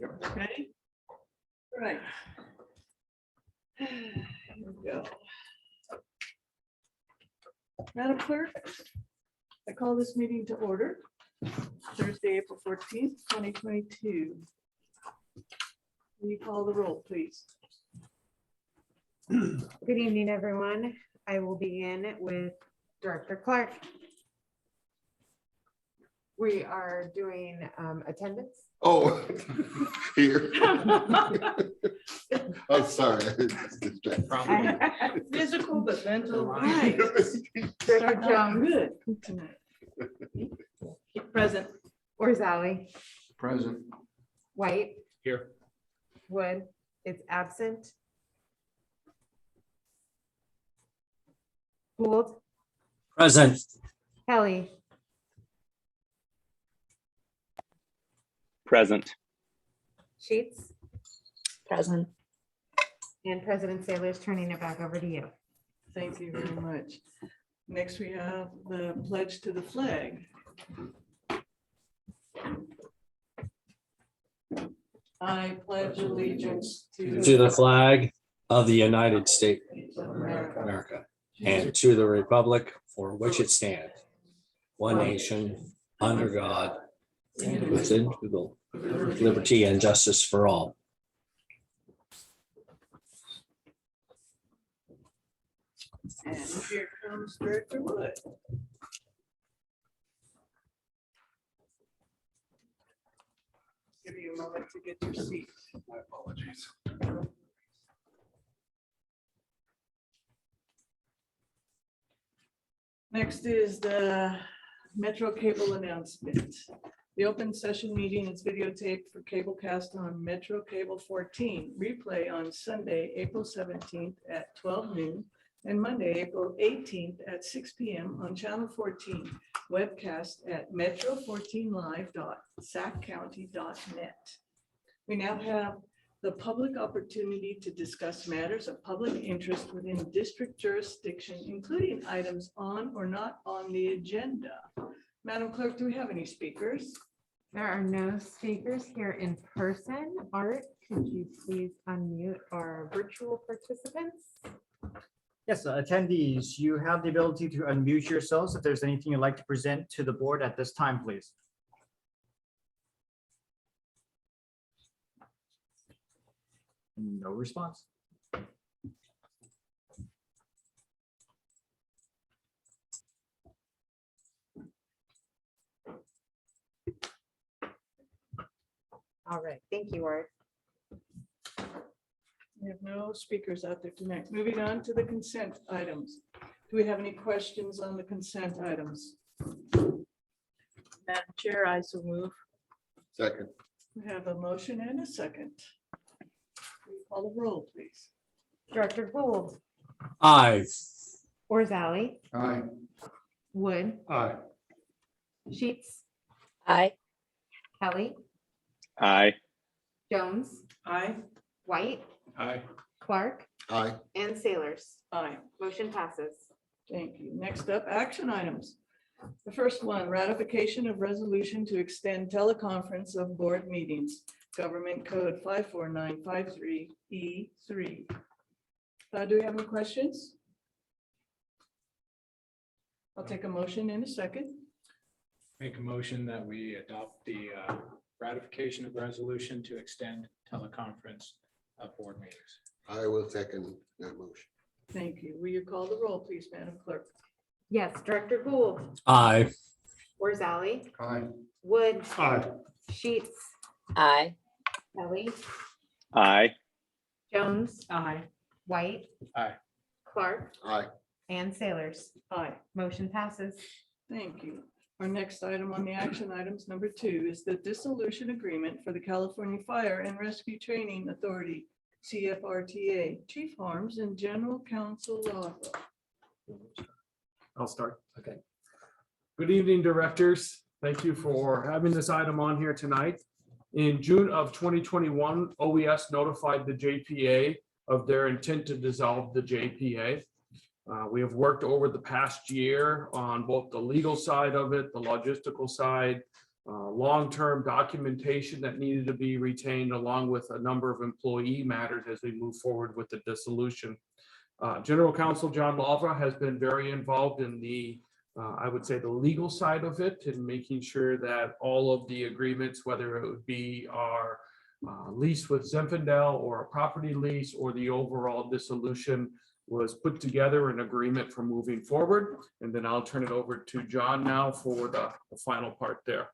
Okay. Right. Here we go. Madam Clerk, I call this meeting to order. Thursday, April 14th, 2022. Will you call the roll, please? Good evening, everyone. I will begin with Director Clark. We are doing attendance. Oh, here. I'm sorry. Physical but mental. Right. Start down good tonight. Present. Orzali, Present. White, Here. Wood is absent. Gould, Present. Kelly, Present. Sheets, Present. and President Saylor's turning it back over to you. Thank you very much. Next, we have the pledge to the flag. I pledge allegiance To the flag of the United States of America and to the republic for which it stands, one nation, under God, with individual liberty and justice for all. And here comes Director Wood. Give you a moment to get your seat. My apologies. Next is the Metro Cable announcement. The open session meeting is videotaped for cablecast on Metro Cable 14, replay on Sunday, April 17th at 12 noon, and Monday, April 18th at 6 p.m. on Channel 14, webcast at metro14live.saccounty.net. We now have the public opportunity to discuss matters of public interest within district jurisdiction, including items on or not on the agenda. Madam Clerk, do we have any speakers? There are no speakers here in person. Art, could you please unmute our virtual participants? Yes, attendees, you have the ability to unmute yourselves if there's anything you'd like to present to the board at this time, please. No response. All right, thank you, Art. We have no speakers out there tonight. Moving on to the consent items. Do we have any questions on the consent items? Madam Chair, I so move. Second. We have a motion and a second. Will you call the roll, please? Director Gould, Aye. Orzali, Aye. Wood, Aye. Sheets, Aye. Kelly, Aye. Jones, Aye. White, Aye. Clark, Aye. and Sailors. Aye. Motion passes. Thank you. Next up, action items. The first one, ratification of resolution to extend teleconference of board meetings, Government Code 54953E3. Do we have any questions? I'll take a motion in a second. Make a motion that we adopt the ratification of resolution to extend teleconference of board meetings. I will second that motion. Thank you. Will you call the roll, please, Madam Clerk? Yes, Director Gould, Aye. Orzali, Aye. Wood, Aye. Sheets, Aye. Kelly, Aye. Jones, Aye. White, Aye. Clark, Aye. and Sailors. Aye. Motion passes. Thank you. Our next item on the action items, number 2, is the dissolution agreement for the California Fire and Rescue Training Authority, CFRTA, Chief Harms and General Counsel Lava. I'll start. Okay. Good evening, directors. Thank you for having this item on here tonight. In June of 2021, OES notified the JPA of their intent to dissolve the JPA. We have worked over the past year on both the legal side of it, the logistical side, long-term documentation that needed to be retained, along with a number of employee matters as we move forward with the dissolution. General Counsel John Lavra has been very involved in the, I would say, the legal side of it, and making sure that all of the agreements, whether it would be our lease with Zinfandel or a property lease or the overall dissolution, was put together an agreement for moving forward. And then I'll turn it over to John now for the final part there.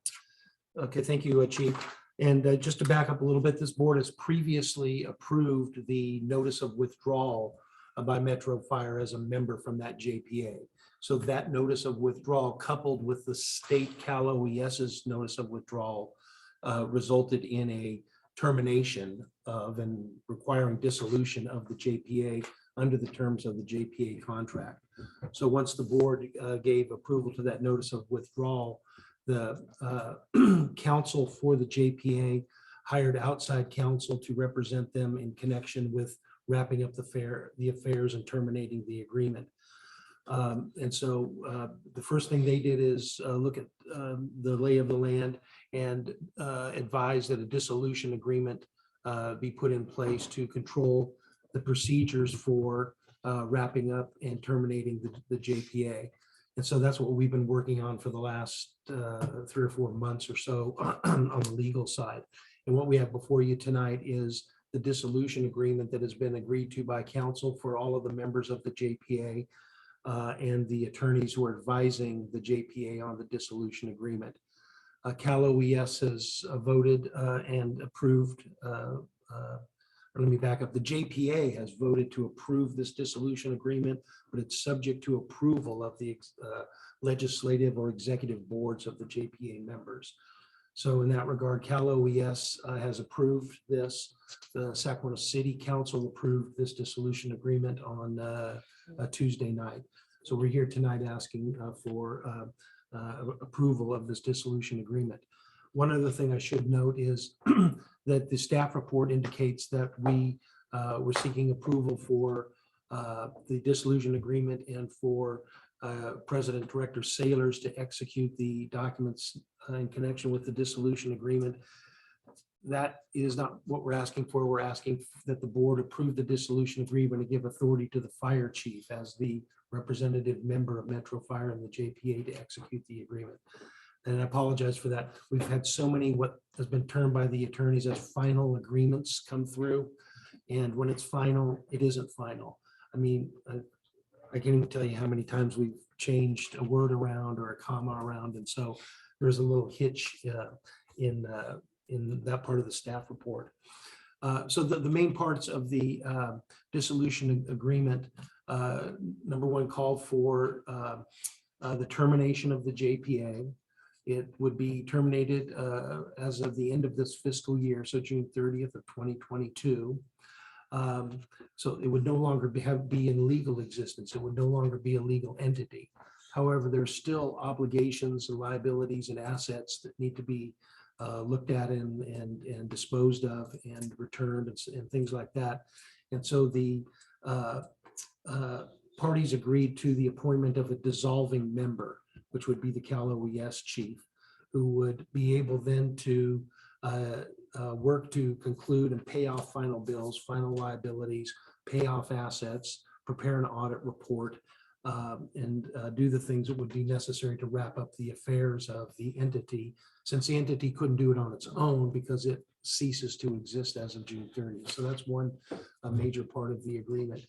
Okay, thank you, Chief. And just to back up a little bit, this board has previously approved the notice of withdrawal by Metro Fire as a member from that JPA. So that notice of withdrawal, coupled with the state Cal OES's notice of withdrawal, resulted in a termination of and requiring dissolution of the JPA under the terms of the JPA contract. So once the board gave approval to that notice of withdrawal, the counsel for the JPA hired outside counsel to represent them in connection with wrapping up the affairs and terminating the agreement. And so the first thing they did is look at the lay of the land and advise that a dissolution agreement be put in place to control the procedures for wrapping up and terminating the JPA. And so that's what we've been working on for the last 3 or 4 months or so on the legal side. And what we have before you tonight is the dissolution agreement that has been agreed to by counsel for all of the members of the JPA and the attorneys who are advising the JPA on the dissolution agreement. Cal OES has voted and approved. Let me back up. The JPA has voted to approve this dissolution agreement, but it's subject to approval of the legislative or executive boards of the JPA members. So in that regard, Cal OES has approved this. The Sacramento City Council approved this dissolution agreement on a Tuesday night. So we're here tonight asking for approval of this dissolution agreement. One other thing I should note is that the staff report indicates that we were seeking approval for the dissolution agreement and for President Director Sailors to execute the documents in connection with the dissolution agreement. That is not what we're asking for. We're asking that the board approve the dissolution agreement and give authority to the fire chief as the representative member of Metro Fire and the JPA to execute the agreement. And I apologize for that. We've had so many what has been termed by the attorneys as final agreements come through. And when it's final, it isn't final. I mean, I can't even tell you how many times we've changed a word around or a comma around. And so there's a little hitch in that part of the staff report. So the main parts of the dissolution agreement, number one, called for the termination of the JPA. It would be terminated as of the end of this fiscal year, so June 30th of 2022. So it would no longer be in legal existence. It would no longer be a legal entity. However, there's still obligations and liabilities and assets that need to be looked at and disposed of and returned and things like that. And so the parties agreed to the appointment of a dissolving member, which would be the Cal OES chief, who would be able then to work to conclude and pay off final bills, final liabilities, pay off assets, prepare an audit report, and do the things that would be necessary to wrap up the affairs of the entity, since the entity couldn't do it on its own because it ceases to exist as of June 30th. So that's one major part of the agreement.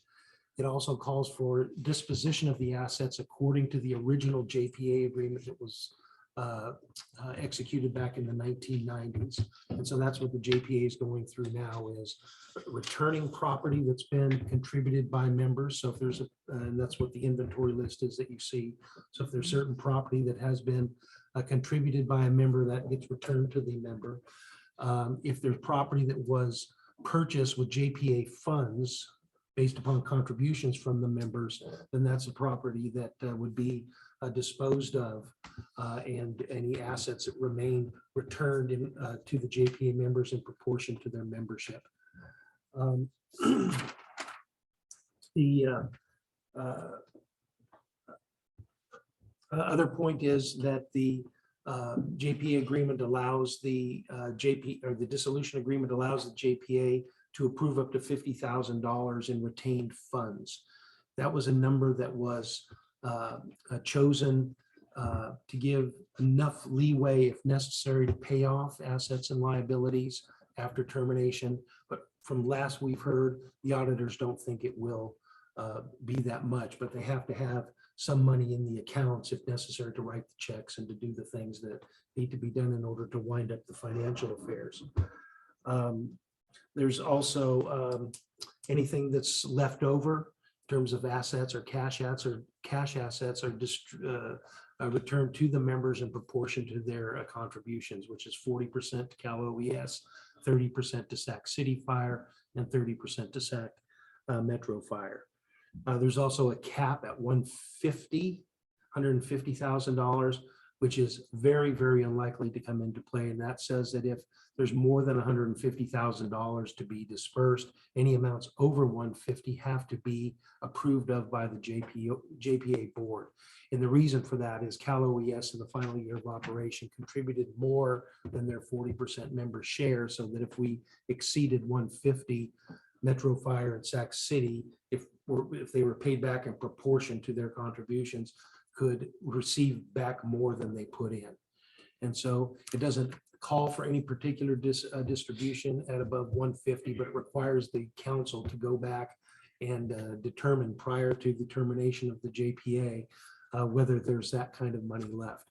It also calls for disposition of the assets according to the original JPA agreement that was executed back in the 1990s. And so that's what the JPA is going through now, is returning property that's been contributed by members. So if there's and that's what the inventory list is that you see. So if there's certain property that has been contributed by a member, that gets returned to the member. If there's property that was purchased with JPA funds based upon contributions from the members, then that's a property that would be disposed of, and any assets that remain returned to the JPA members in proportion to their membership. The other point is that the JPA agreement allows the the dissolution agreement allows the JPA to approve up to $50,000 in retained funds. That was a number that was chosen to give enough leeway, if necessary, to pay off assets and liabilities after termination. But from last we've heard, the auditors don't think it will be that much, but they have to have some money in the accounts if necessary to write the checks and to do the things that need to be done in order to wind up the financial affairs. There's also anything that's left over in terms of assets or cash assets are returned to the members in proportion to their contributions, which is 40% to Cal OES, 30% to Sac City Fire, and 30% to Sac Metro Fire. There's also a cap at $150,000, which is very, very unlikely to come into play. And that says that if there's more than $150,000 to be dispersed, any amounts over 150 have to be approved of by the JPA board. And the reason for that is Cal OES in the final year of operation contributed more than their 40% member share, so that if we exceeded 150, Metro Fire and Sac City, if they were paid back in proportion to their contributions, could receive back more than they put in. And so it doesn't call for any particular distribution at above 150, but it requires the council to go back and determine prior to the termination of the JPA whether there's that kind of money left.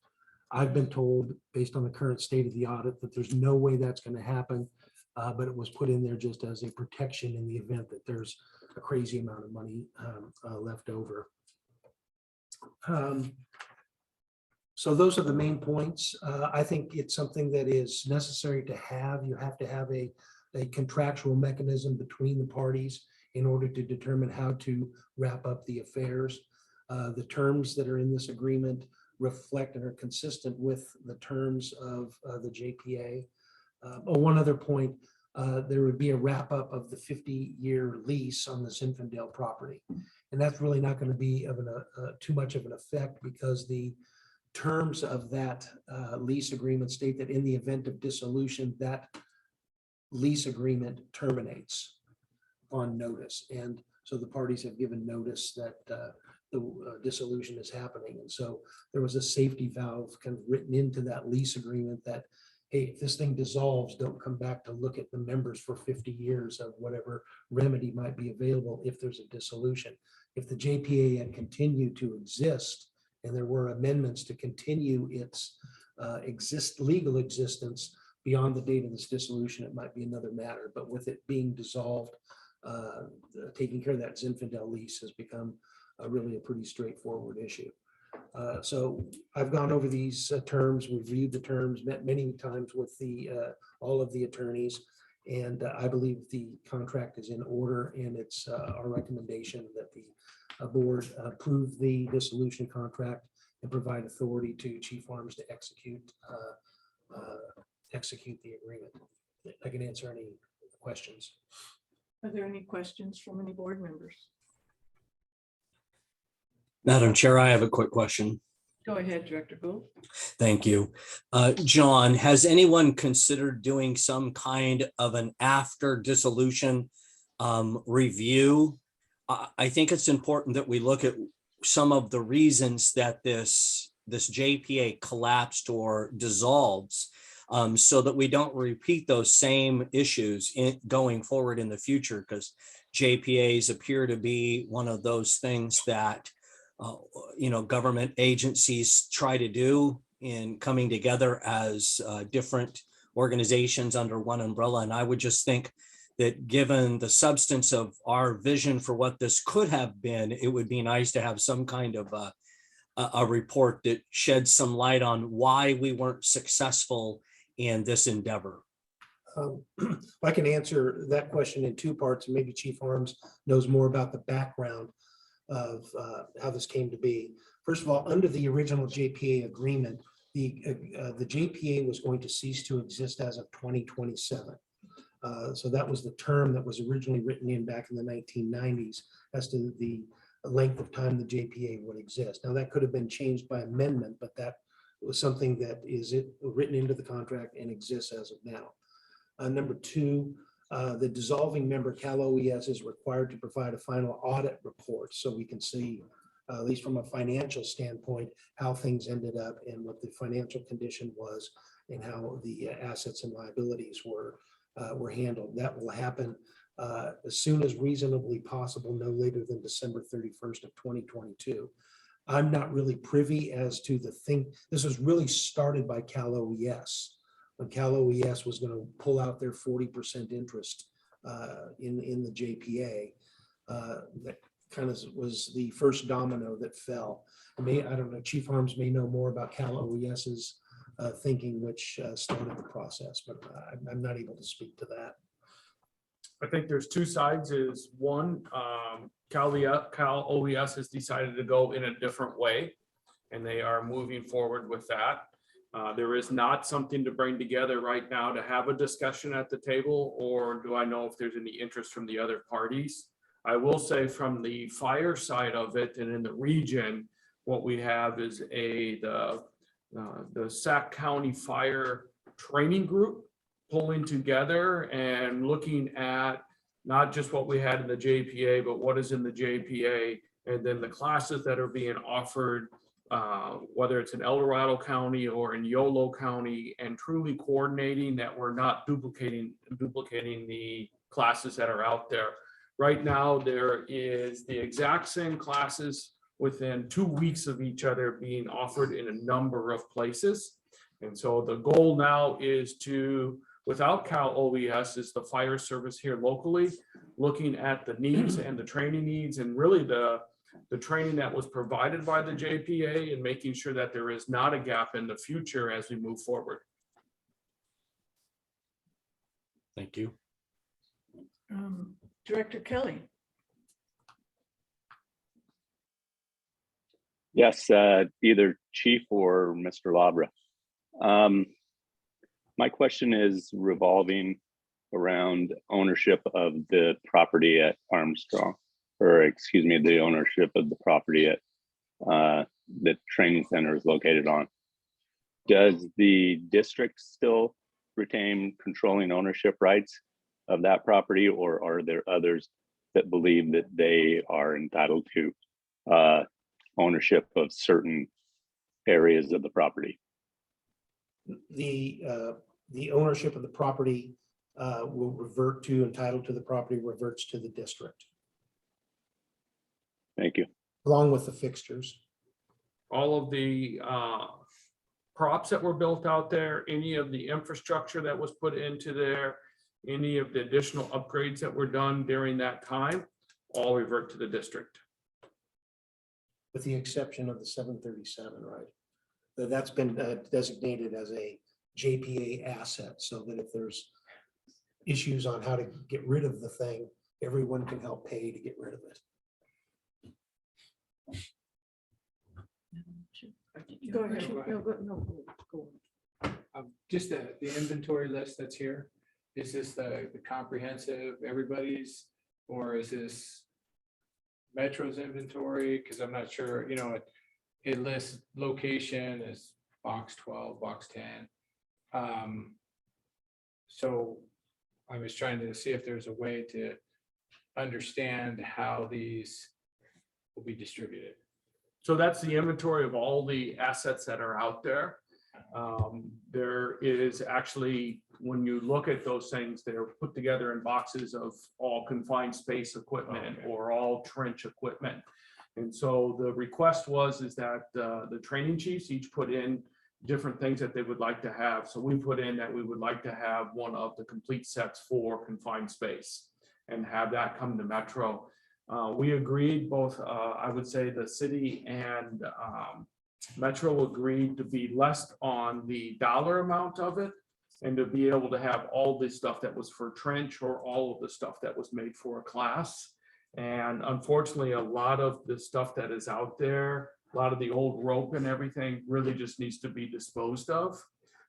I've been told, based on the current state of the audit, that there's no way that's going to happen, but it was put in there just as a protection in the event that there's a crazy amount of money left over. So those are the main points. I think it's something that is necessary to have. You have to have a contractual mechanism between the parties in order to determine how to wrap up the affairs. The terms that are in this agreement reflect and are consistent with the terms of the JPA. One other point, there would be a wrap up of the 50-year lease on the Zinfandel property. And that's really not going to be of too much of an effect, because the terms of that lease agreement state that in the event of dissolution, that lease agreement terminates on notice. And so the parties have given notice that the dissolution is happening. And so there was a safety valve kind of written into that lease agreement that, hey, if this thing dissolves, don't come back to look at the members for 50 years of whatever remedy might be available if there's a dissolution. If the JPA had continued to exist and there were amendments to continue its legal existence beyond the date of this dissolution, it might be another matter. But with it being dissolved, taking care of that Zinfandel lease has become really a pretty straightforward issue. So I've gone over these terms, reviewed the terms, met many times with all of the attorneys, and I believe the contract is in order, and it's our recommendation that the board approve the dissolution contract and provide authority to Chief Arms to execute the agreement. I can answer any questions. Are there any questions from any board members? Madam Chair, I have a quick question. Go ahead, Director Gould. Thank you. John, has anyone considered doing some kind of an after dissolution review? I think it's important that we look at some of the reasons that this JPA collapsed or dissolves, so that we don't repeat those same issues going forward in the future, because JPAs appear to be one of those things that government agencies try to do in coming together as different organizations under one umbrella. And I would just think that given the substance of our vision for what this could have been, it would be nice to have some kind of a report that sheds some light on why we weren't successful in this endeavor. I can answer that question in two parts, and maybe Chief Arms knows more about the background of how this came to be. First of all, under the original JPA agreement, the JPA was going to cease to exist as of 2027. So that was the term that was originally written in back in the 1990s as to the length of time the JPA would exist. Now that could have been changed by amendment, but that was something that is written into the contract and exists as of now. Number two, the dissolving member Cal OES is required to provide a final audit report so we can see, at least from a financial standpoint, how things ended up and what the financial condition was and how the assets and liabilities were handled. That will happen as soon as reasonably possible, no later than December 31st of 2022. I'm not really privy as to the thing. This was really started by Cal OES. When Cal OES was going to pull out their 40% interest in the JPA, that kind of was the first domino that fell. I don't know, Chief Harms may know more about Cal OES's thinking, which started the process, but I'm not able to speak to that. I think there's two sides. Is one, Cal OES has decided to go in a different way, and they are moving forward with that. There is not something to bring together right now to have a discussion at the table, or do I know if there's any interest from the other parties? I will say from the fire side of it and in the region, what we have is the Sac County Fire Training Group pulling together and looking at not just what we had in the JPA, but what is in the JPA, and then the classes that are being offered, whether it's in El Dorado County or in Yolo County, and truly coordinating that we're not duplicating the classes that are out there. Right now, there is the exact same classes within 2 weeks of each other being offered in a number of places. And so the goal now is to, without Cal OES, is the fire service here locally, looking at the needs and the training needs, and really the training that was provided by the JPA, and making sure that there is not a gap in the future as we move forward. Thank you. Director Kelly. Yes, either Chief or Mr. Labra. My question is revolving around ownership of the property at Armstrong, or excuse me, the ownership of the property at the training center is located on. Does the district still retain controlling ownership rights of that property, or are there others that believe that they are entitled to ownership of certain areas of the property? The ownership of the property will revert to, entitled to the property reverts to the district, Thank you. along with the fixtures. All of the props that were built out there, any of the infrastructure that was put into there, any of the additional upgrades that were done during that time, all revert to the district. With the exception of the 737, right? That's been designated as a JPA asset, so that if there's issues on how to get rid of the thing, everyone can help pay to get rid of it. Go ahead. No, go. Just the inventory list that's here, is this the comprehensive everybody's, or is this Metro's inventory? Because I'm not sure, you know, it lists location as box 12, box 10. So I was trying to see if there's a way to understand how these will be distributed. So that's the inventory of all the assets that are out there. There is actually, when you look at those things, they're put together in boxes of all confined space equipment or all trench equipment. And so the request is that the training chiefs each put in different things that they would like to have. So we put in that we would like to have one of the complete sets for confined space and have that come to Metro. We agreed, both, I would say the city and Metro agreed to be less on the dollar amount of it, and to be able to have all the stuff that was for trench or all of the stuff that was made for a class. And unfortunately, a lot of the stuff that is out there, a lot of the old rope and everything really just needs to be disposed of.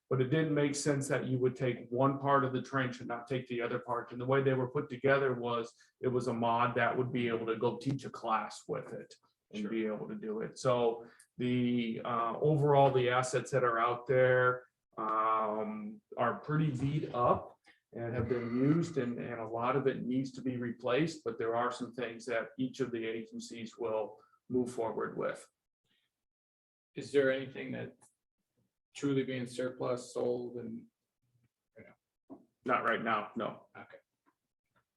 But it didn't make sense that you would take one part of the trench and not take the other part. And the way they were put together was, it was a mod that would be able to go teach a class with it and be able to do it. So The overall, the assets that are out there are pretty beat up and have been used, and a lot of it needs to be replaced, but there are some things that each of the agencies will move forward with. Is there anything that truly being surplus, sold, and Not right now, no. okay,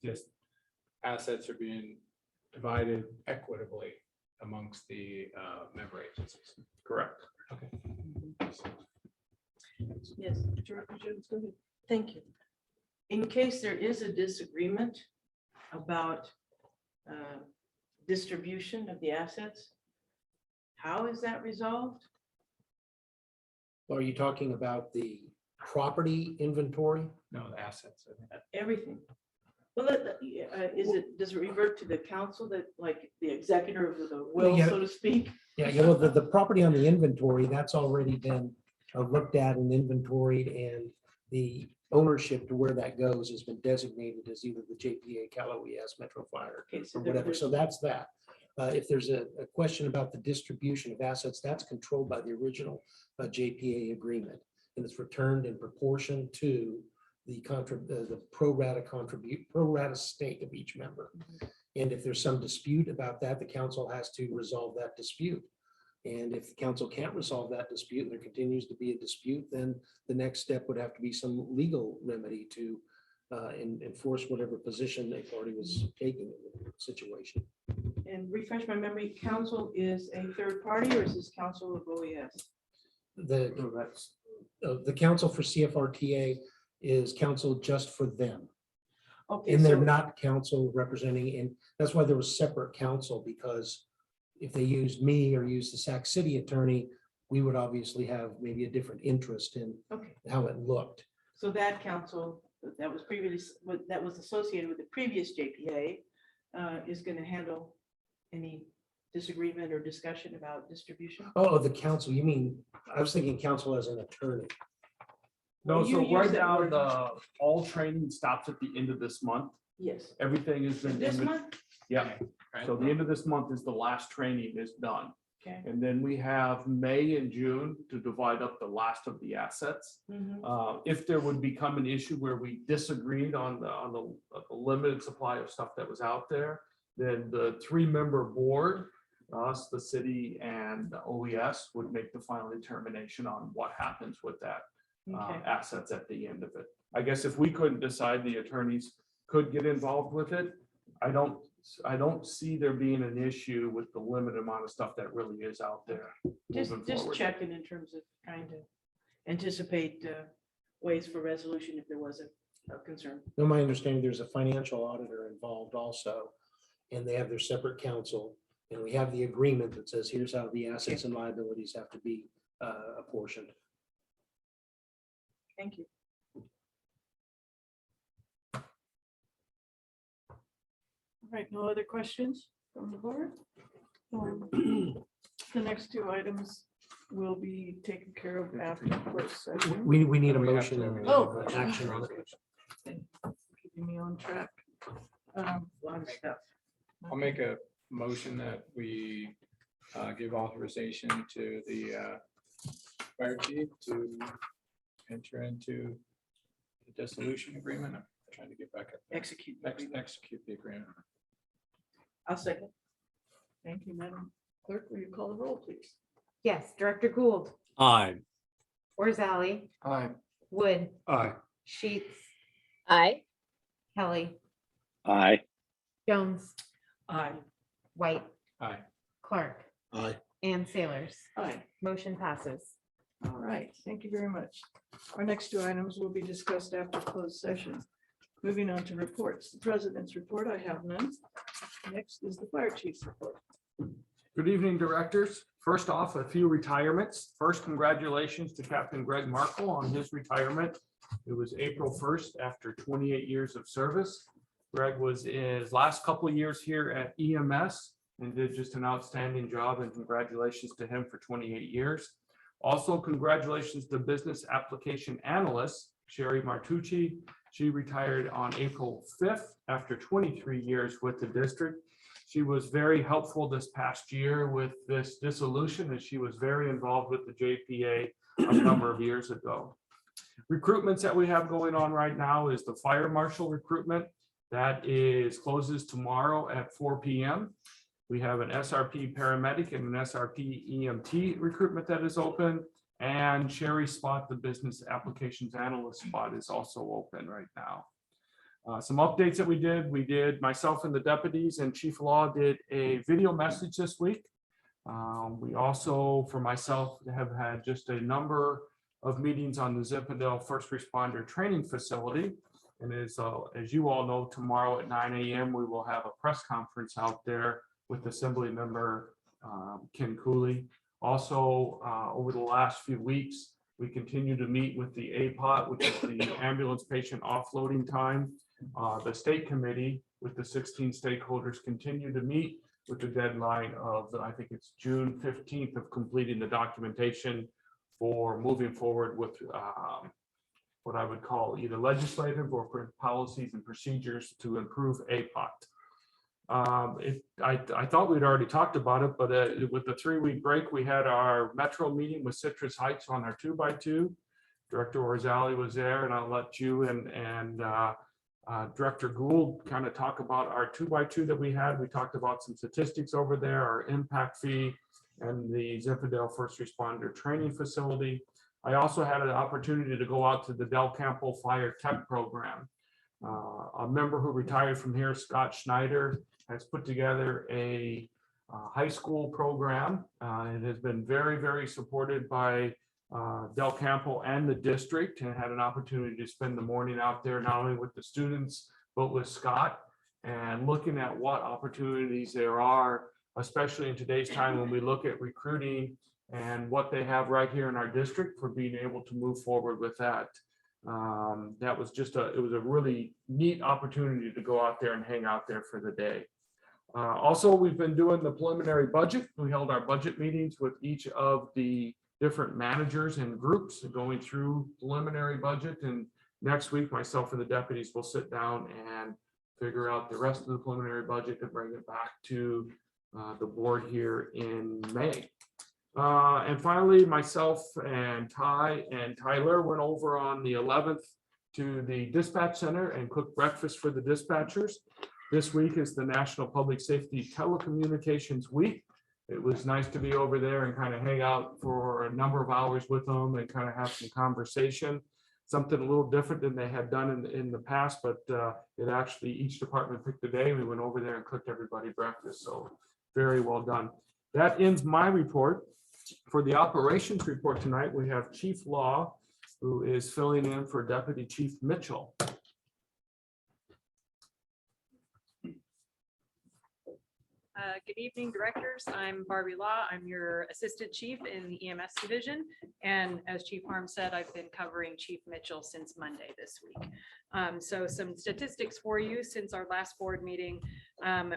just assets are being divided equitably amongst the member agencies? Correct. Okay. Yes, Director Jones, go ahead. thank you. In case there is a disagreement about distribution of the assets, how is that resolved? Are you talking about the property inventory? No, the assets. I think. Everything. Well, does it revert to the council that, like, the executor of the will, Yeah. so to speak? Yeah, the property on the inventory, that's already been looked at and inventoried, and the ownership to where that goes has been designated as either the JPA, Cal OES, Metro Fire, Okay, so or whatever. there's- So that's that. If there's a question about the distribution of assets, that's controlled by the original JPA agreement. And it's returned in proportion to the pro rata stake of each member. And if there's some dispute about that, the council has to resolve that dispute. And if the council can't resolve that dispute, and there continues to be a dispute, then the next step would have to be some legal remedy to enforce whatever position the party was taking in the situation. And refresh my memory, council is a third party, or is this council of OES? The council for CFRTA is council just for them. Okay, And they're so, not council representing, and that's why there was separate council, because if they used me or used the Sac City attorney, we would obviously have maybe a different interest in okay, how it looked. so that council that was that was associated with the previous JPA is going to handle any disagreement or discussion about distribution? Oh, the council, you mean, I was thinking council as an attorney. No, Well, you so use right that now, word. all training stops at the end of this month. Yes. Everything is been. This month? Yeah, Right? so the end of this month is the last training is done. Okay. And then we have May and June to divide up the last of the assets. Mhm. If there would become an issue where we disagreed on the limited supply of stuff that was out there, then the 3-member board, us, the city, and the OES would make the final determination on what happens with that Okay. assets at the end of it. I guess if we couldn't decide, the attorneys could get involved with it. I don't see there being an issue with the limited amount of stuff that really is out there. moving Just forward. checking in terms of trying to anticipate ways for resolution if there was a concern. No, my understanding, there's a financial auditor involved also, and they have their separate counsel. And we have the agreement that says, here's how the assets and liabilities have to be apportioned. Thank you. All right, no other questions from the board? The next 2 items will be taken care of after closed session. We need a We have motion to- and Oh. action on it. Keeping me on track. A lot of stuff. I'll make a motion that we give authorization to the fire chief to enter into the dissolution agreement. I'm trying to get back up. there. Execute. Execute the agreement. I'll second. Thank you, Madam Clerk. Will you call the roll, please? Yes, Director Gould, Aye. Orzali, Aye. Wood, Aye. Sheets, Aye. Kelly, Aye. Jones, Aye. White, Aye. Clark, Aye. and Sailors. Aye. Motion passes. All right, thank you very much. Our next 2 items will be discussed after closed session. Moving on to reports. The president's report, I have none. Next is the fire chief's report. Good evening, directors. First off, a few retirements. First, congratulations to Captain Greg Markle on his retirement. It was April 1st after 28 years of service. Greg was in his last couple of years here at EMS and did just an outstanding job, and congratulations to him for 28 years. Also, congratulations to business application analyst Sherry Martucci. She retired on April 5th after 23 years with the district. She was very helpful this past year with this dissolution, and she was very involved with the JPA a number of years ago. Recruitments that we have going on right now is the fire marshal recruitment. That closes tomorrow at 4 p.m. We have an SRP paramedic and an SRP EMT recruitment that is open. And Sherry Spot, the business applications analyst spot, is also open right now. Some updates that we did, myself and the deputies and Chief Law did a video message this week. We also, for myself, have had just a number of meetings on the Zinfandel First Responder Training Facility. And as you all know, tomorrow at 9 a.m. we will have a press conference out there with Assembly Member Ken Cooley. Also, over the last few weeks, we continue to meet with the APOT, which is the Ambulance Patient Offloading Time. The state committee with the 16 stakeholders continue to meet with the deadline of, I think it's June 15th, of completing the documentation for moving forward with what I would call either legislative or policies and procedures to improve APOT. I thought we'd already talked about it, but with the 3-week break, we had our Metro meeting with Citrus Heights on our 2x2. Director Orzali was there, and I'll let you and Director Gould kind of talk about our 2x2 that we had. We talked about some statistics over there, our impact fee, and the Zinfandel First Responder Training Facility. I also had an opportunity to go out to the Del Campo Fire Tech Program. A member who retired from here, Scott Schneider, has put together a high school program. It has been very, very supported by Del Campo and the district, and had an opportunity to spend the morning out there, not only with the students, but with Scott, and looking at what opportunities there are, especially in today's time when we look at recruiting and what they have right here in our district for being able to move forward with that. That was it was a really neat opportunity to go out there and hang out there for the day. Also, we've been doing the preliminary budget. We held our budget meetings with each of the different managers and groups going through preliminary budget. And next week, myself and the deputies will sit down and figure out the rest of the preliminary budget to bring it back to the board here in May. And finally, myself and Ty and Tyler went over on the 11th to the dispatch center and cooked breakfast for the dispatchers. This week is the National Public Safety Telecommunications Week. It was nice to be over there and kind of hang out for a number of hours with them and kind of have some conversation. Something a little different than they had done in the past, but it actually, each department picked a day. We went over there and cooked everybody breakfast. So very well done. That ends my report. For the operations report tonight, we have Chief Law, who is filling in for Deputy Chief Mitchell. Good evening, directors. I'm Barbie Law. I'm your assistant chief in the EMS division. And as Chief Harm said, I've been covering Chief Mitchell since Monday this week. So some statistics for you since our last board meeting.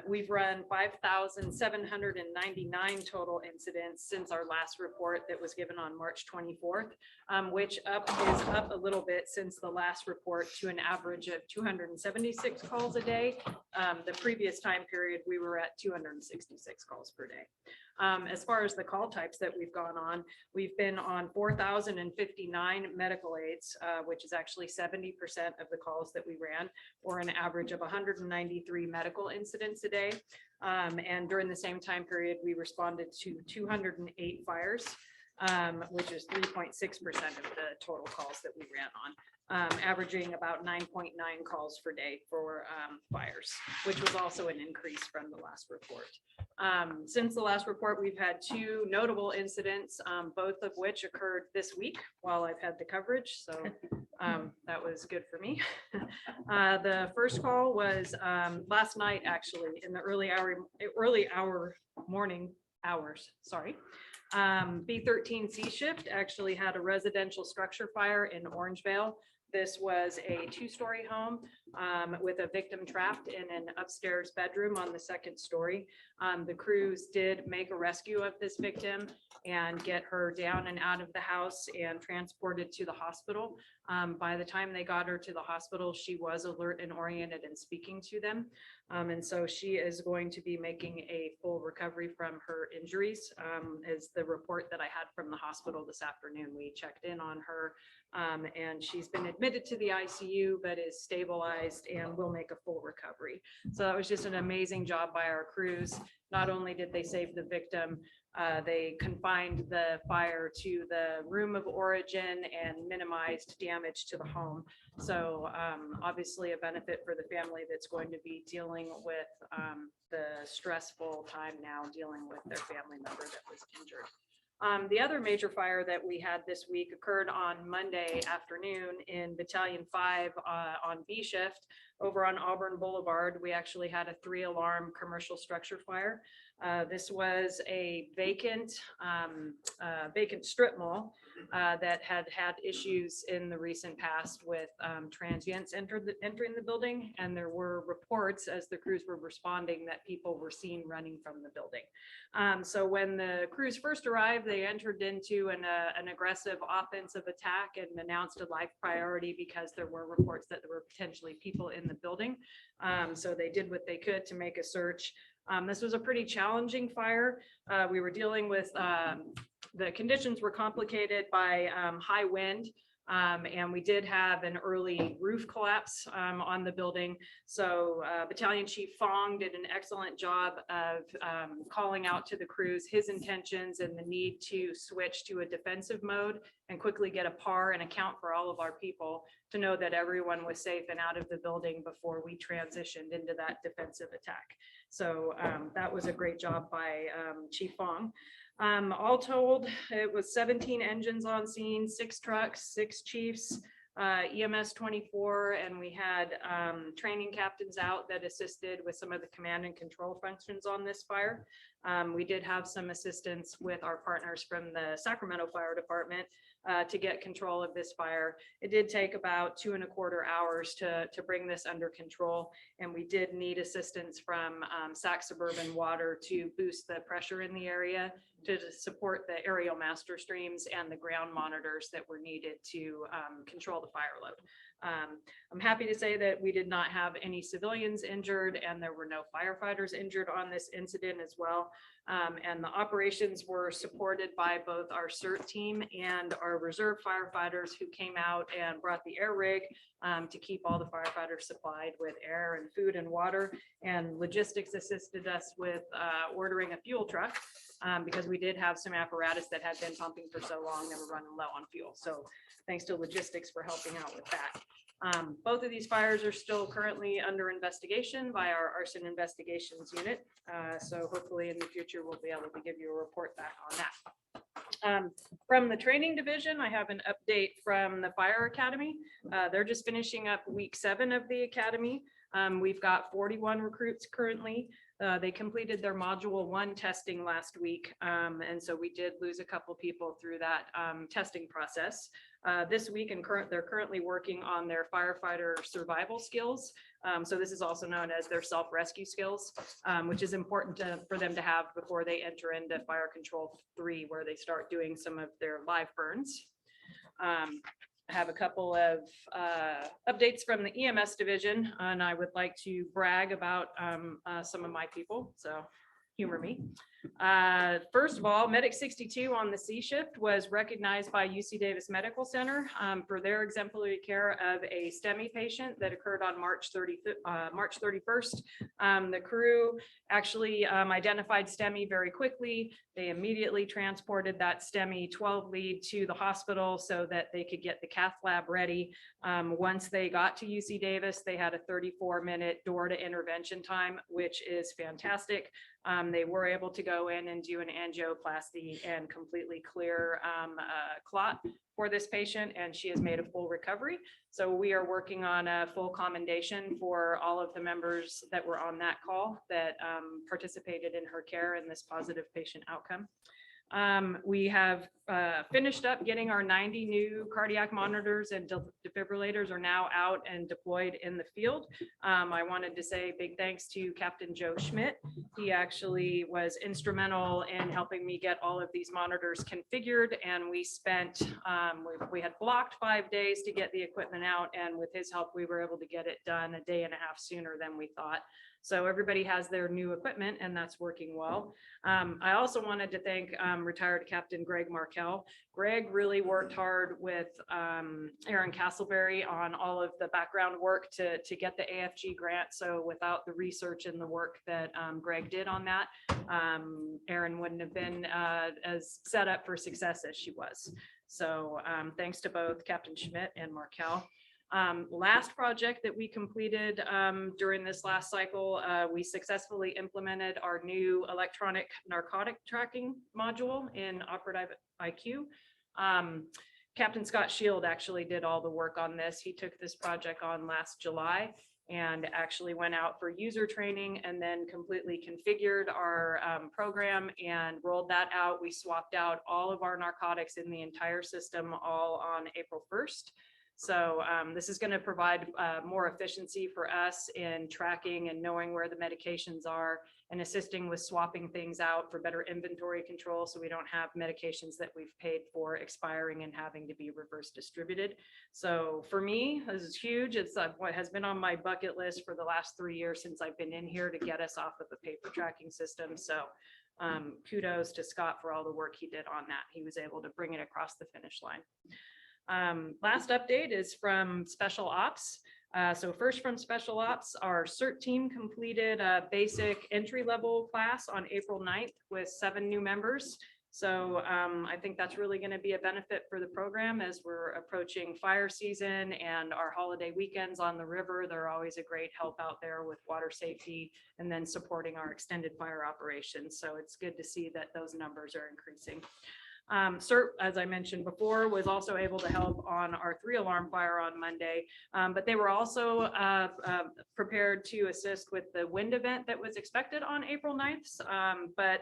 We've run 5,799 total incidents since our last report that was given on March 24th, which is up a little bit since the last report to an average of 276 calls a day. The previous time period, we were at 266 calls per day. As far as the call types that we've gone on, we've been on 4,059 medical aids, which is actually 70% of the calls that we ran, or an average of 193 medical incidents a day. And during the same time period, we responded to 208 fires, which is 3.6% of the total calls that we ran on. Averaging about 9.9 calls per day for fires, which was also an increase from the last report. Since the last report, we've had 2 notable incidents, both of which occurred this week while I've had the coverage. So that was good for me. The first call was last night, actually, in the early morning hours. Sorry. B13 C shift actually had a residential structure fire in Orangevale. This was a two-story home with a victim trapped in an upstairs bedroom on the second story. The crews did make a rescue of this victim and get her down and out of the house and transported to the hospital. By the time they got her to the hospital, she was alert and oriented and speaking to them. And so she is going to be making a full recovery from her injuries, is the report that I had from the hospital this afternoon. We checked in on her and she's been admitted to the ICU, but is stabilized and will make a full recovery. So that was just an amazing job by our crews. Not only did they save the victim, they confined the fire to the room of origin and minimized damage to the home. So obviously a benefit for the family that's going to be dealing with the stressful time now dealing with their family member that was injured. The other major fire that we had this week occurred on Monday afternoon in Battalion 5 on B shift over on Auburn Boulevard. We actually had a 3-alarm commercial structure fire. This was a vacant strip mall that had issues in the recent past with transients entering the building, and there were reports as the crews were responding that people were seen running from the building. So when the crews first arrived, they entered into an aggressive offensive attack and announced a life priority because there were reports that there were potentially people in the building. So they did what they could to make a search. This was a pretty challenging fire. We were dealing with, the conditions were complicated by high wind. And we did have an early roof collapse on the building. So Battalion Chief Fong did an excellent job of calling out to the crews his intentions and the need to switch to a defensive mode and quickly get a PAR and account for all of our people to know that everyone was safe and out of the building before we transitioned into that defensive attack. So that was a great job by Chief Fong. All told, it was 17 engines on scene, 6 trucks, 6 chiefs, EMS 24, and we had training captains out that assisted with some of the command and control functions on this fire. We did have some assistance with our partners from the Sacramento Fire Department to get control of this fire. It did take about 2.25 hours to bring this under control, and we did need assistance from Sac Suburban Water to boost the pressure in the area to support the aerial master streams and the ground monitors that were needed to control the fire load. I'm happy to say that we did not have any civilians injured and there were no firefighters injured on this incident as well. And the operations were supported by both our CERT team and our reserve firefighters who came out and brought the air rig to keep all the firefighters supplied with air and food and water. And logistics assisted us with ordering a fuel truck because we did have some apparatus that had been pumping for so long that were running low on fuel. So thanks to logistics for helping out with that. Both of these fires are still currently under investigation by our arson investigations unit. So hopefully in the future, we'll be able to give you a report back on that. From the training division, I have an update from the Fire Academy. They're just finishing up week 7 of the academy. We've got 41 recruits currently. They completed their module 1 testing last week. And so we did lose a couple people through that testing process. This week they're currently working on their firefighter survival skills. So this is also known as their self-rescue skills, which is important for them to have before they enter into Fire Control 3, where they start doing some of their live burns. I have a couple of updates from the EMS division, and I would like to brag about some of my people, so humor me. First of all, Medic 62 on the C shift was recognized by UC Davis Medical Center for their exemplary care of a STEMI patient that occurred on March 31st. The crew actually identified STEMI very quickly. They immediately transported that STEMI 12 lead to the hospital so that they could get the cath lab ready. Once they got to UC Davis, they had a 34-minute door to intervention time, which is fantastic. They were able to go in and do an angioplasty and completely clear a clot for this patient, and she has made a full recovery. So we are working on a full commendation for all of the members that were on that call that participated in her care and this positive patient outcome. We have finished up getting our 90 new cardiac monitors and defibrillators are now out and deployed in the field. I wanted to say big thanks to Captain Joe Schmidt. He actually was instrumental in helping me get all of these monitors configured, and we spent, we had blocked 5 days to get the equipment out, and with his help, we were able to get it done a day and a half sooner than we thought. So everybody has their new equipment and that's working well. I also wanted to thank retired Captain Greg Markell. Greg really worked hard with Aaron Castleberry on all of the background work to get the AFG grant. So without the research and the work that Greg did on that, Aaron wouldn't have been as set up for success as she was. So thanks to both Captain Schmidt and Markell. Last project that we completed during this last cycle, we successfully implemented our new electronic narcotic tracking module in Operative IQ. Captain Scott Shield actually did all the work on this. He took this project on last July and actually went out for user training and then completely configured our program and rolled that out. We swapped out all of our narcotics in the entire system all on April 1st. So this is going to provide more efficiency for us in tracking and knowing where the medications are and assisting with swapping things out for better inventory control, so we don't have medications that we've paid for expiring and having to be reverse distributed. So for me, this is huge. It's what has been on my bucket list for the last 3 years since I've been in here, to get us off of the paper tracking system. So kudos to Scott for all the work he did on that. He was able to bring it across the finish line. Last update is from Special Ops. So first from Special Ops, our CERT team completed a basic entry-level class on April 9th with 7 new members. So I think that's really going to be a benefit for the program as we're approaching fire season and our holiday weekends on the river. They're always a great help out there with water safety and then supporting our extended fire operations. So it's good to see that those numbers are increasing. CERT, as I mentioned before, was also able to help on our 3-alarm fire on Monday, but they were also prepared to assist with the wind event that was expected on April 9th, but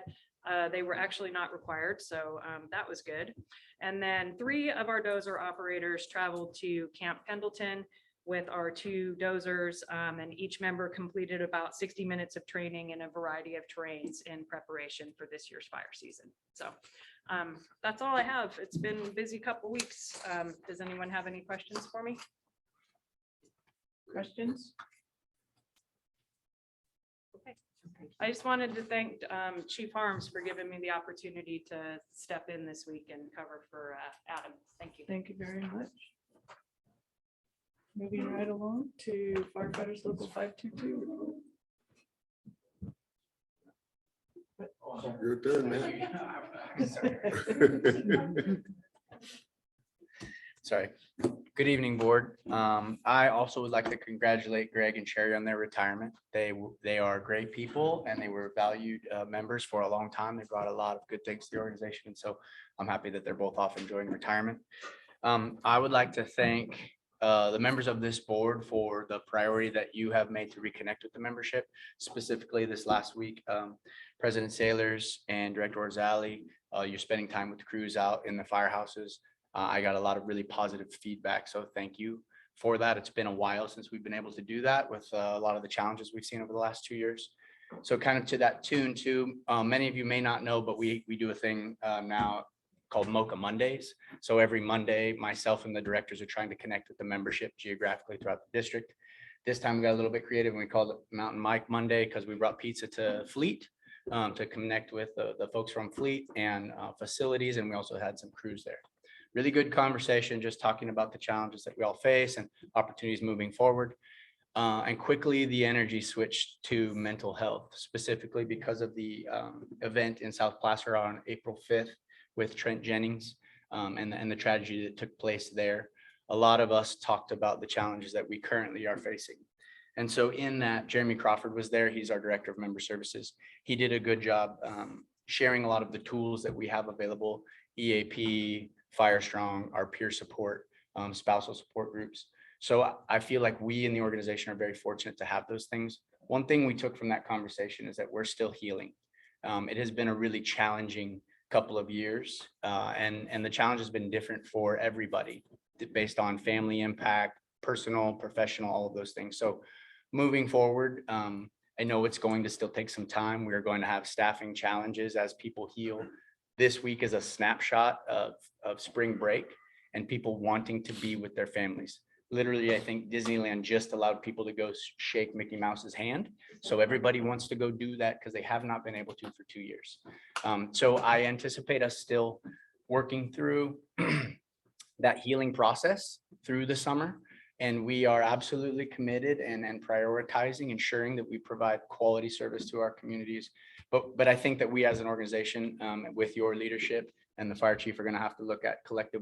they were actually not required, so that was good. And then 3 of our dozer operators traveled to Camp Pendleton with our 2 dozers, and each member completed about 60 minutes of training in a variety of terrains in preparation for this year's fire season. So that's all I have. It's been a busy couple weeks. Does anyone have any questions for me? Questions? Okay. I just wanted to thank Chief Harms for giving me the opportunity to step in this week and cover for Adam. Thank you. Thank you very much. Moving right along to firefighters local 522. Your turn, man. Sorry. Good evening, board. I also would like to congratulate Greg and Sherry on their retirement. They are great people and they were valued members for a long time. They brought a lot of good things to the organization. And so I'm happy that they're both off enjoying retirement. I would like to thank the members of this board for the priority that you have made to reconnect with the membership. Specifically this last week, President Sailors and Director Orzali, you're spending time with the crews out in the firehouses. I got a lot of really positive feedback, so thank you for that. It's been a while since we've been able to do that with a lot of the challenges we've seen over the last 2 years. So kind of to that tune too, many of you may not know, but we do a thing now called Mocha Mondays. So every Monday, myself and the directors are trying to connect with the membership geographically throughout the district. This time we got a little bit creative and we called it Mountain Mike Monday because we brought pizza to Fleet to connect with the folks from Fleet and facilities. And we also had some crews there. Really good conversation, just talking about the challenges that we all face and opportunities moving forward. And quickly the energy switched to mental health, specifically because of the event in South Placer on April 5th with Trent Jennings and the tragedy that took place there. A lot of us talked about the challenges that we currently are facing. And so in that, Jeremy Crawford was there. He's our Director of Member Services. He did a good job sharing a lot of the tools that we have available, EAP, FireStrong, our peer support, spousal support groups. So I feel like we in the organization are very fortunate to have those things. One thing we took from that conversation is that we're still healing. It has been a really challenging couple of years. And the challenge has been different for everybody based on family impact, personal, professional, all of those things. So moving forward, I know it's going to still take some time. We're going to have staffing challenges as people heal. This week is a snapshot of spring break and people wanting to be with their families. Literally, I think Disneyland just allowed people to go shake Mickey Mouse's hand. So everybody wants to go do that because they have not been able to for 2 years. So I anticipate us still working through that healing process through the summer. And we are absolutely committed and prioritizing ensuring that we provide quality service to our communities. But I think that we as an organization, with your leadership and the fire chief, are going to have to look at collective,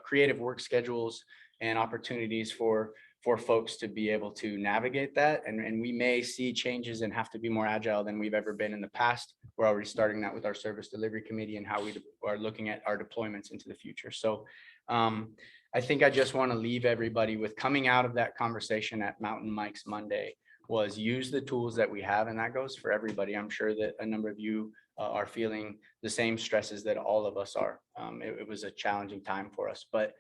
creative work schedules and opportunities for folks to be able to navigate that. And we may see changes and have to be more agile than we've ever been in the past. We're already starting that with our service delivery committee and how we are looking at our deployments into the future. So I think I just want to leave everybody with coming out of that conversation at Mountain Mike's Monday was use the tools that we have, and that goes for everybody. I'm sure that a number of you are feeling the same stresses that all of us are. It was a challenging time for us, but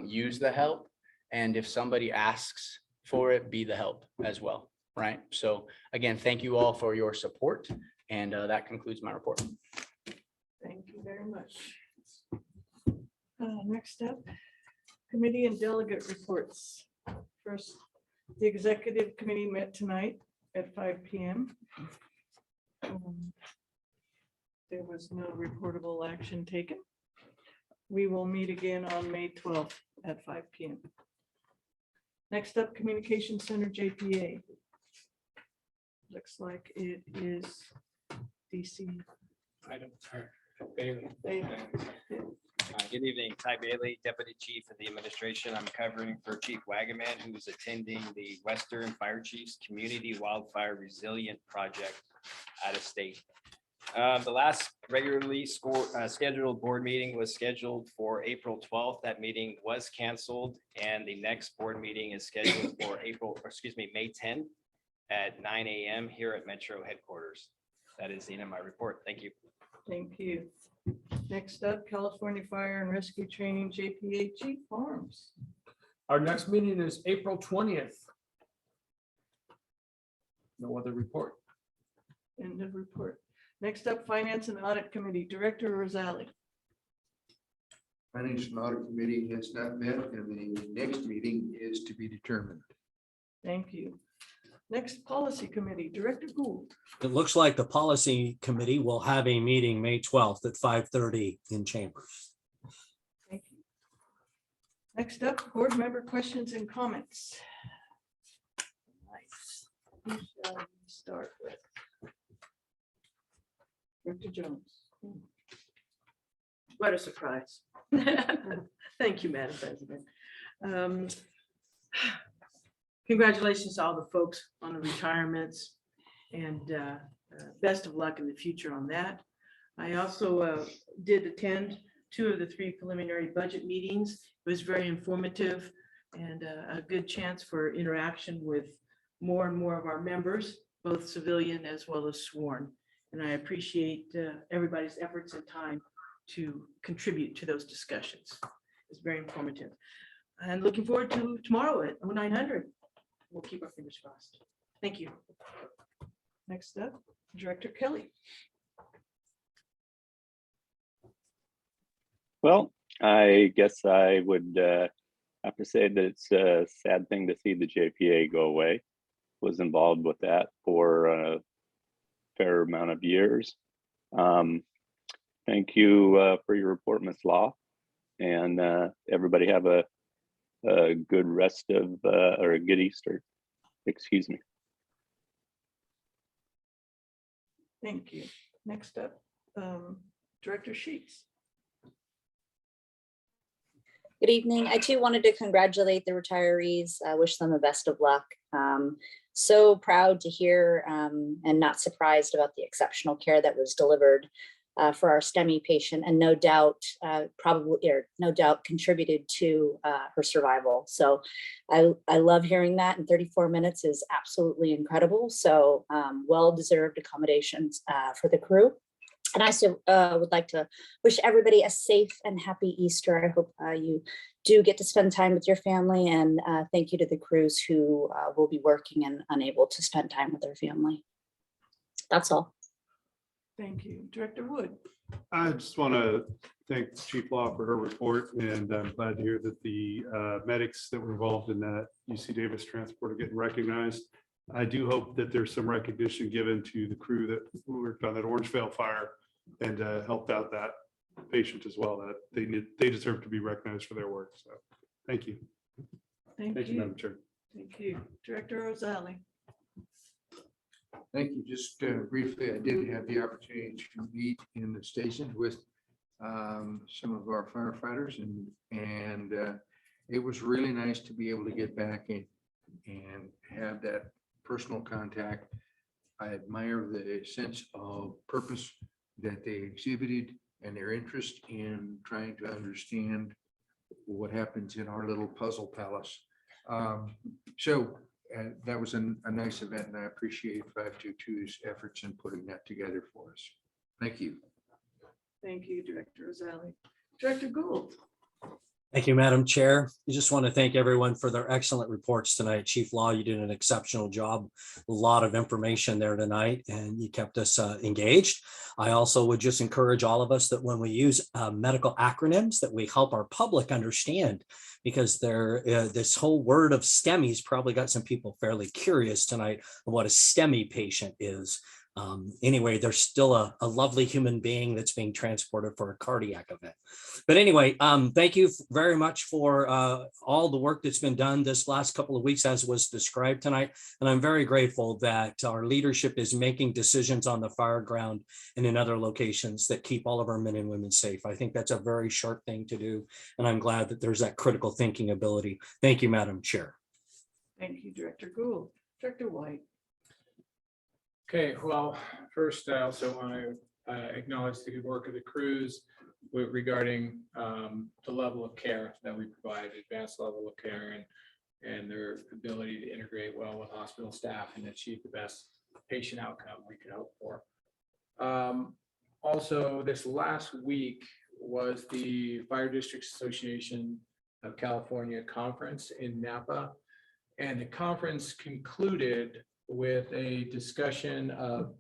use the help. And if somebody asks for it, be the help as well, right? So again, thank you all for your support. And that concludes my report. Thank you very much. Next up, committee and delegate reports. First, the executive committee met tonight at 5 p.m. There was no reportable action taken. We will meet again on May 12th at 5 p.m. Next up, Communication Center JPA. Looks like it is DC. Bailey. Good evening, Ty Bailey, Deputy Chief of the Administration. I'm covering for Chief Wagaman, who is attending the Western Fire Chiefs Community Wildfire Resilient Project out of state. The last regularly scheduled board meeting was scheduled for April 12th. That meeting was canceled, and the next board meeting is scheduled for May 10th at 9 a.m. here at Metro headquarters. That is the end of my report. Thank you. Thank you. Next up, California Fire and Rescue Training JPA Chief Farms. Our next meeting is April 20th. No other report. End of report. Next up, Finance and Audit Committee, Director Rosali. Finance and Audit Committee has not met, and the next meeting is to be determined. Thank you. Next, Policy Committee, Director Gould. It looks like the policy committee will have a meeting May 12th at 5:30 in chambers. Thank you. Next up, board member questions and comments. Nice. Who shall we start with? Director Jones. What a surprise. Thank you, Madam President. Congratulations to all the folks on the retirements, and best of luck in the future on that. I also did attend 2 of the 3 preliminary budget meetings. It was very informative and a good chance for interaction with more and more of our members, both civilian as well as sworn. And I appreciate everybody's efforts and time to contribute to those discussions. It's very informative. And looking forward to tomorrow at 0900. We'll keep our fingers crossed. Thank you. Next up, Director Kelly. Well, I guess I would have to say that it's a sad thing to see the JPA go away. Was involved with that for a fair amount of years. Thank you for your report, Ms. Law, and everybody have a good rest of or a good Easter. Excuse me. Thank you. Next up, Director Sheets. Good evening. I too wanted to congratulate the retirees. I wish them the best of luck. So proud to hear and not surprised about the exceptional care that was delivered for our STEMI patient, and no doubt contributed to her survival. So I love hearing that, and 34 minutes is absolutely incredible. So well-deserved accommodations for the crew. And I also would like to wish everybody a safe and happy Easter. I hope you do get to spend time with your family, and thank you to the crews who will be working and unable to spend time with their family. That's all. Thank you. Director Wood. I just want to thank Chief Law for her report, and I'm glad to hear that the medics that were involved in that UC Davis transport are getting recognized. I do hope that there's some recognition given to the crew that worked on that Orangevale fire and helped out that patient as well, that they deserve to be recognized for their work. So thank you. Thank Thank you, you. Madam Chair. Thank you. Director Rosali. Thank you. Just briefly, I did have the opportunity to meet in the station with some of our firefighters, and it was really nice to be able to get back and have that personal contact. I admire the sense of purpose that they exhibited and their interest in trying to understand what happens in our little puzzle palace. So that was a nice event, and I appreciate 522's efforts in putting that together for us. Thank you. Thank you, Director Rosali. Director Gould. Thank you, Madam Chair. I just want to thank everyone for their excellent reports tonight. Chief Law, you did an exceptional job. A lot of information there tonight, and you kept us engaged. I also would just encourage all of us that when we use medical acronyms, that we help our public understand, because this whole word of STEMI's probably got some people fairly curious tonight of what a STEMI patient is. Anyway, there's still a lovely human being that's being transported for a cardiac event. But anyway, thank you very much for all the work that's been done this last couple of weeks, as was described tonight. And I'm very grateful that our leadership is making decisions on the fire ground and in other locations that keep all of our men and women safe. I think that's a very sharp thing to do. And I'm glad that there's that critical thinking ability. Thank you, Madam Chair. Thank you, Director Gould. Director White. Okay, well, first, I also want to acknowledge the good work of the crews regarding the level of care that we provide, advanced level of care, and their ability to integrate well with hospital staff and achieve the best patient outcome we could hope for. Also, this last week was the Fire Districts Association of California conference in Napa, and the conference concluded with a discussion of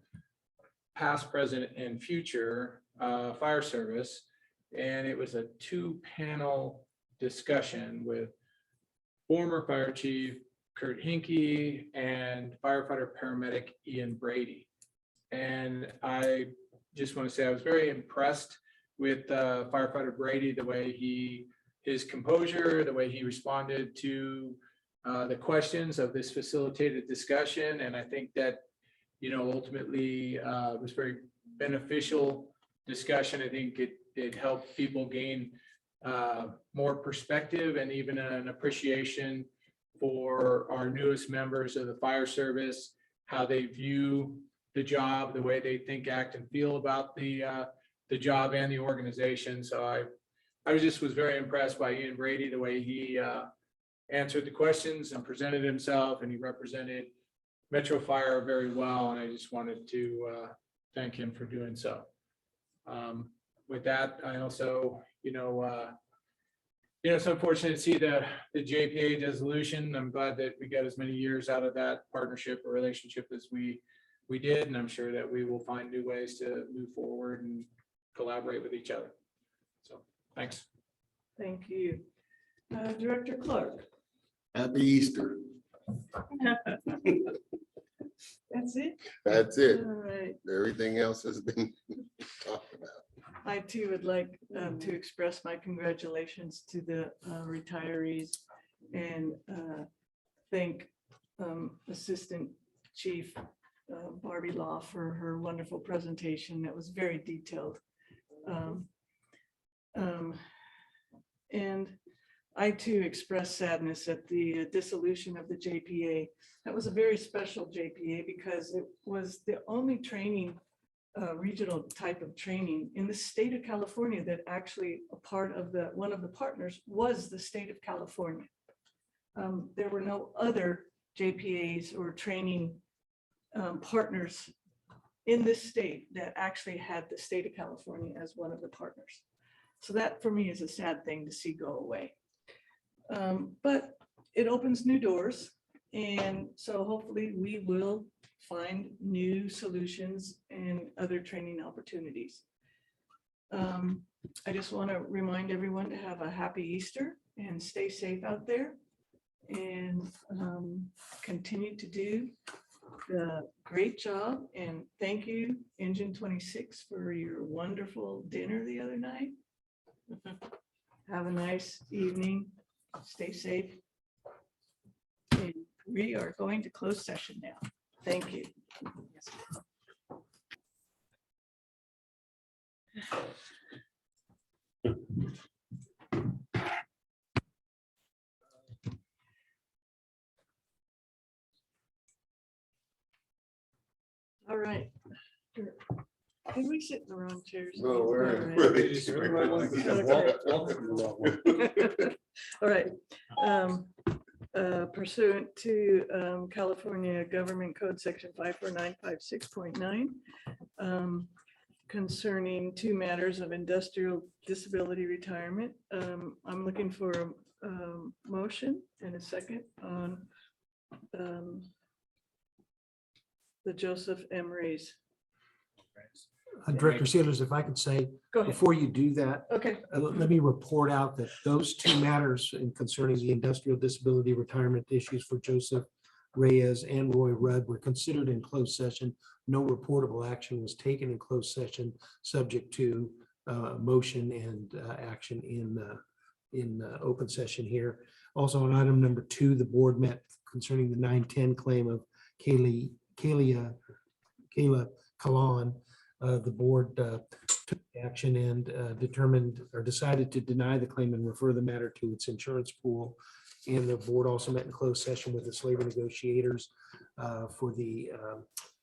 past, present, and future fire service. And it was a 2-panel discussion with former Fire Chief Kurt Hinkey and firefighter paramedic Ian Brady. And I just want to say I was very impressed with firefighter Brady, the way his composure, the way he responded to the questions of this facilitated discussion. And I think that, ultimately it was very beneficial discussion. I think it helped people gain more perspective and even an appreciation for our newest members of the fire service, how they view the job, the way they think, act, and feel about the job and the organization. So I was very impressed by Ian Brady, the way he answered the questions and presented himself, and he represented Metro Fire very well. And I just wanted to thank him for doing so. With that, I also, it's unfortunate to see the JPA dissolution. I'm glad that we got as many years out of that partnership or relationship as we did, and I'm sure that we will find new ways to move forward and collaborate with each other. So, thanks. Thank you. Director Clark. Happy Easter. That's it? That's it. All right. Everything else has been talked about. I too would like to express my congratulations to the retirees and thank Assistant Chief Barbie Law for her wonderful presentation. That was very detailed. And I too express sadness at the dissolution of the JPA. That was a very special JPA because it was the only training, regional type of training in the state of California that actually a part of one of the partners was the state of California. There were no other JPAs or training partners in this state that actually had the state of California as one of the partners. So that for me is a sad thing to see go away. But it opens new doors. And so hopefully we will find new solutions and other training opportunities. I just want to remind everyone to have a happy Easter and stay safe out there and continue to do the great job. And thank you, Engine 26, for your wonderful dinner the other night. Have a nice evening. Stay safe. And we are going to close session now. Thank you. All right. Can we sit in the wrong chairs? No, we're in. All right. Pursuant to California Government Code Section 54956.9, concerning two matters of industrial disability retirement, I'm looking for a motion and a second on the Joseph M. Reyes. Director Sealers, if I could say, Go ahead. before you do that, Okay. let me report out that those two matters in concerning the industrial disability retirement issues for Joseph Reyes and Roy Rudd were considered in closed session. No reportable action was taken in closed session, subject to motion and action in open session here. Also on item number 2, the board met concerning the 910 claim of Kayla Kalan. The board took action and determined or decided to deny the claim and refer the matter to its insurance pool. And the board also met in closed session with its labor negotiators for the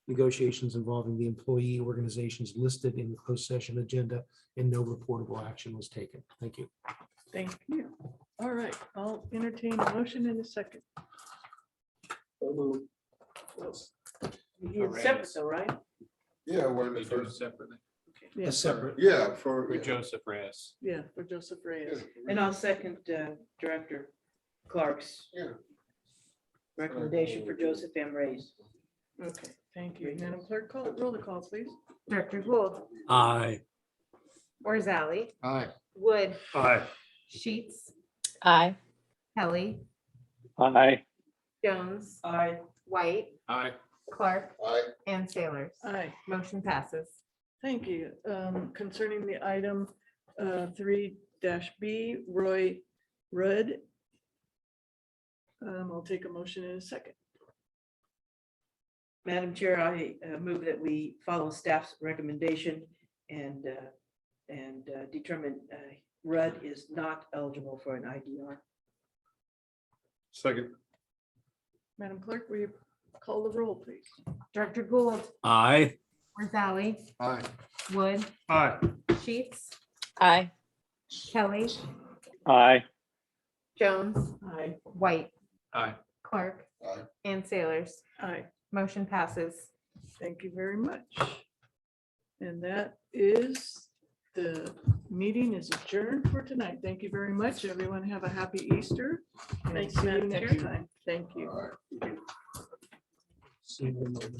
negotiations involving the employee organizations listed in the closed session agenda, and no reportable action was taken. Thank you. Thank you. All right, I'll entertain a motion in a second. You did separate though, right? Yeah, we're in We the do it first. separately. Yeah, Separate. Yeah, for. For Joseph Reyes. yeah, for Joseph Reyes. And I'll second Director Clark's Yeah. recommendation for Joseph M. Reyes. Okay, thank you. Madam Clerk, roll the call, please. Director Gould, Aye. Orzali, Aye. Wood, Aye. Sheets, Aye. Kelly, Aye. Jones, Aye. White, Aye. Clark, Aye. and Sailors. Aye. Motion passes. Thank you. Concerning the item 3-B, Roy Rudd. I'll take a motion in a second. Madam Chair, I move that we follow staff's recommendation and determine Rudd is not eligible for an IDR. Second. Madam Clerk, will you call the roll, please? Director Gould, Aye. Orzali, Aye. Wood, Aye. Sheets, Aye. Kelly, Aye. Jones, Aye. White, Aye. Clark, Aye. and Sailors. Aye. Motion passes. Thank you very much. And that is, the meeting is adjourned for tonight. Thank you very much. Everyone have a happy Easter. And Thanks, see you Madam next Chair. time. Thank you. See you in a moment.